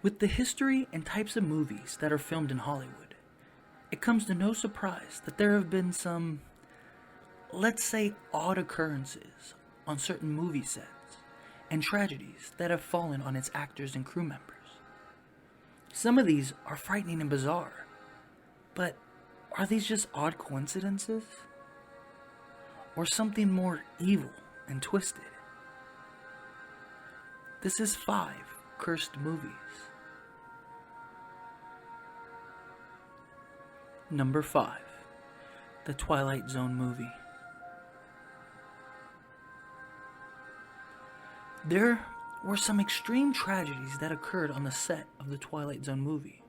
With the history and types of movies that are filmed in Hollywood, it comes to no surprise that there have been some, let's say, odd occurrences on certain movie sets and tragedies that have fallen on its actors and crew members. Some of these are frightening and bizarre, but are these just odd coincidences? Or something more evil and twisted? This is 5 cursed movies. Number 5, the Twilight Zone movie. There were some extreme tragedies that occurred on the set of the Twilight Zone movie.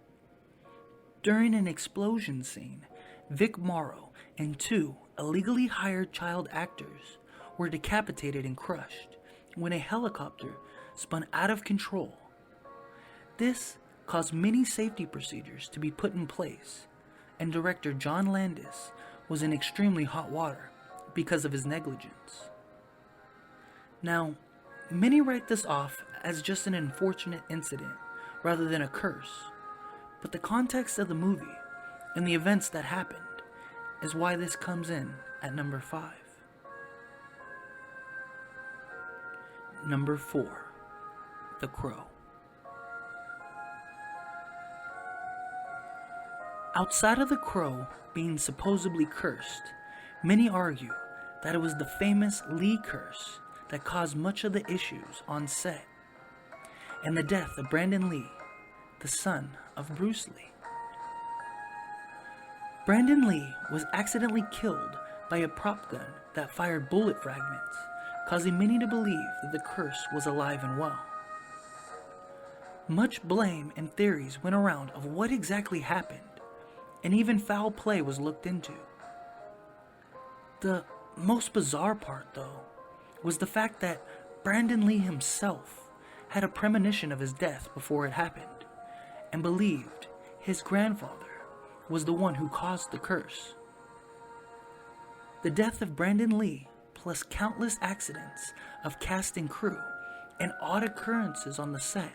During an explosion scene, Vic Morrow and 2 illegally hired child actors were decapitated and crushed when a helicopter spun out of control. This caused many safety procedures to be put in place, and director John Landis was in extremely hot water because of his negligence. Now, many write this off as just an unfortunate incident rather than a curse, but the context of the movie and the events that happened is why this comes in at number 5. Number 4, The Crow. Outside of The Crow being supposedly cursed, many argue that it was the famous Lee curse that caused much of the issues on set, and the death of Brandon Lee, the son of Bruce Lee. Brandon Lee was accidentally killed by a prop gun that fired bullet fragments, causing many to believe that the curse was alive and well. Much blame and theories went around of what exactly happened, and even foul play was looked into. The most bizarre part, though, was the fact that Brandon Lee himself had a premonition of his death before it happened, and believed his grandfather was the one who caused the curse. The death of Brandon Lee, plus countless accidents of cast and crew, and odd occurrences on the set,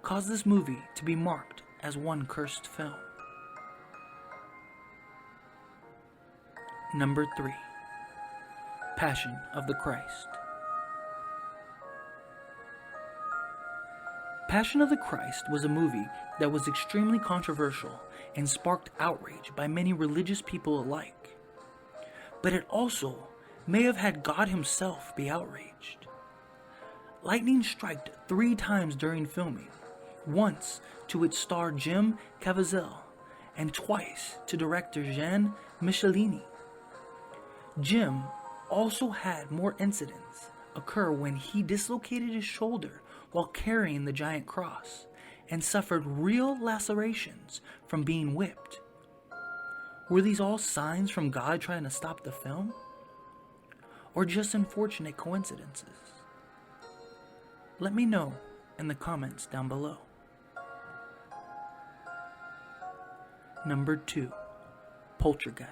caused this movie to be marked as one cursed film. Number 3, Passion of the Christ. Passion of the Christ was a movie that was extremely controversial and sparked outrage by many religious people alike. But it also may have had God himself be outraged. Lightning struck 3 times during filming, once to its star Jim Caviezel, and twice to director Jean Michelini. Jim also had more incidents occur when he dislocated his shoulder while carrying the giant cross and suffered real lacerations from being whipped. Were these all signs from God trying to stop the film? Or just unfortunate coincidences? Let me know in the comments down below. Number 2, Poltergeist.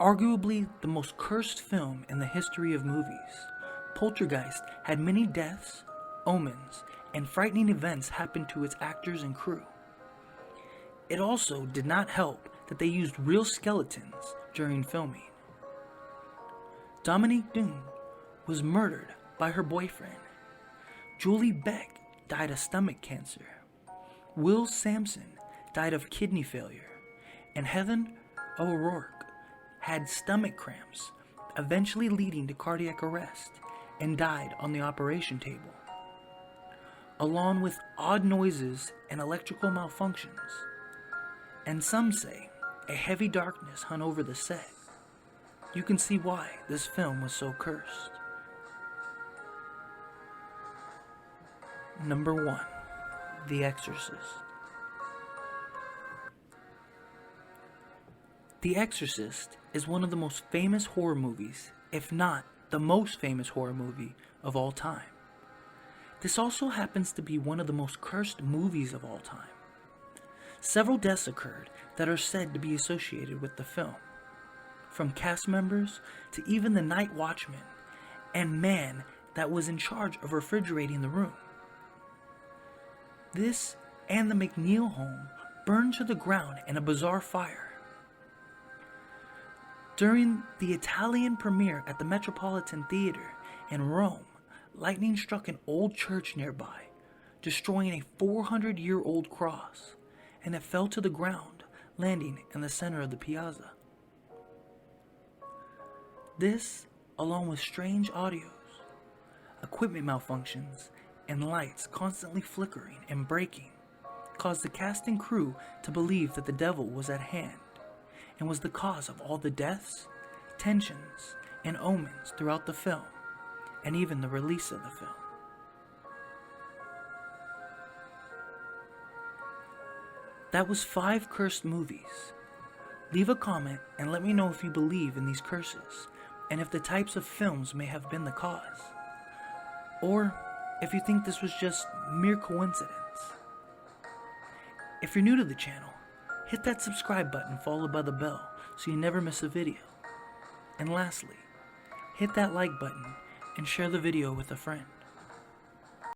Arguably the most cursed film in the history of movies, Poltergeist had many deaths, omens, and frightening events happen to its actors and crew. It also did not help that they used real skeletons during filming. Dominique Dunne was murdered by her boyfriend. Julie Beck died of stomach cancer. Will Sampson died of kidney failure. And Heather O'Rourke had stomach cramps, eventually leading to cardiac arrest, and died on the operation table, along with odd noises and electrical malfunctions. And some say a heavy darkness hung over the set. You can see why this film was so cursed. Number 1, The Exorcist. The Exorcist is one of the most famous horror movies, if not the most famous horror movie of all time. This also happens to be one of the most cursed movies of all time. Several deaths occurred that are said to be associated with the film, from cast members to even the night watchman, and man, that was in charge of refrigerating the room. This and the McNeil home burned to the ground in a bizarre fire. During the Italian premiere at the Metropolitan Theater in Rome, lightning struck an old church nearby, destroying a 400-year-old cross, and it fell to the ground, landing in the center of the piazza. This, along with strange audios, equipment malfunctions, and lights constantly flickering and breaking, caused the cast and crew to believe that the devil was at hand and was the cause of all the deaths, tensions, and omens throughout the film, and even the release of the film. That was 5 cursed movies. Leave a comment and let me know if you believe in these curses, and if the types of films may have been the cause, or if you think this was just mere coincidence. If you're new to the channel, hit that subscribe button followed by the bell so you never miss a video. And lastly, hit that like button and share the video with a friend.